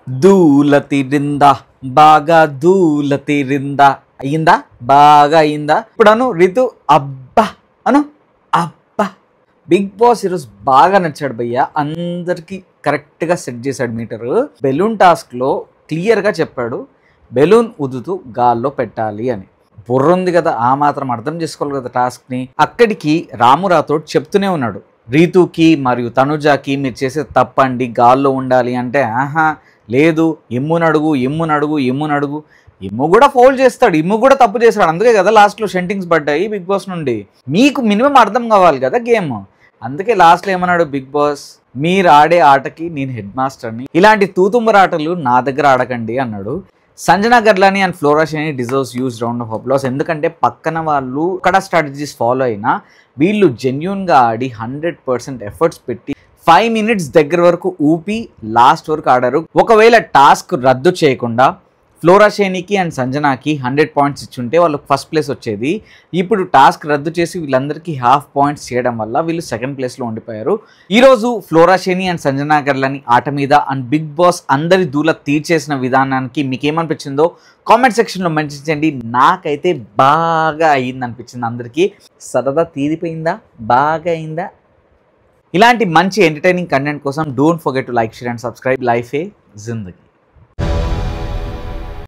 దూల తీరిందా బాగా దూల తీరిందా అయిందా బాగా అయిందా ఇప్పుడు అను రితు అబ్బా అను అబ్బా. బిగ్ బాస్ ఈరోజు బాగా నచ్చాడు భయ్య, అందరికి కరెక్ట్గా సెట్ చేశాడు మీటరు. బెలూన్ టాస్క్లో క్లియర్గా చెప్పాడు బెలూన్ ఉదుతూ గాల్లో పెట్టాలి అని. బుర్ర ఉంది కదా, ఆ మాత్రం అర్థం చేసుకోవాలి కదా టాస్క్ని. అక్కడికి రాము రాథోడ్ చెప్తూనే ఉన్నాడు రీతుకి మరియు తనుజాకి మీరు చేసే తప్పండి, గాల్లో ఉండాలి అంటే ఆహా లేదు ఇమ్మునడుగు ఇమ్మునడుగు ఇమ్మునడుగు. ఇమ్ము కూడా ఫౌల్ చేస్తాడు, ఇమ్ము కూడా తప్పు చేస్తాడు. అందుకే కదా లాస్ట్లో షెంటింగ్స్ పడ్డాయి బిగ్ బాస్ నుండి. మీకు మినిమం అర్థం కావాలి కదా గేమ్. అందుకే లాస్ట్లో ఏమన్నాడు బిగ్ బాస్, మీరు ఆడే ఆటకి నేను హెడ్ మాస్టర్ని, ఇలాంటి తూతుంబరాటలు నా దగ్గర ఆడకండి అన్నాడు. Sanjana Galrani and flora shiny deserves huge round of applause. ఎందుకంటే పక్కన వాళ్ళు ఎక్కడ స్ట్రాటజీస్ ఫాలో అయినా వీళ్ళు జెన్యూన్గా ఆడి 100% ఎఫర్ట్స్ పెట్టి 5 minutes దగ్గర వరకు ఊపి లాస్ట్ వరకు ఆడారు. ఒకవేళ టాస్క్ రద్దు చేయకుండా ఫ్లోరా షైనీకి అండ్ సంజనాకి 100 points ఇచ్చుంటే వాళ్ళకి ఫస్ట్ ప్లేస్ వచ్చేది. ఇప్పుడు టాస్క్ రద్దు చేసి వీళ్ళందరికీ ½ points చేయడం వల్ల వీళ్ళు సెకండ్ ప్లేస్లో ఉండిపోయారు. ఈరోజు flora shiny and Sanjana Galrani ఆట మీద అండ్ బిగ్ బాస్ అందరి దూల తీర్చేసిన విధానానికి మీకు ఏమనిపించిందో కామెంట్ సెక్షన్లో మెన్షన్ చేయండి. నాకైతే బాగా అయింది అనిపించింది. అందరికీ సరదా తీరిపోయిందా, బాగా అయిందా? ఇలాంటి మంచి ఎంటర్టైనింగ్ కంటెంట్ కోసం don't forget to like, share and subscribe. లైఫే జిందగీ.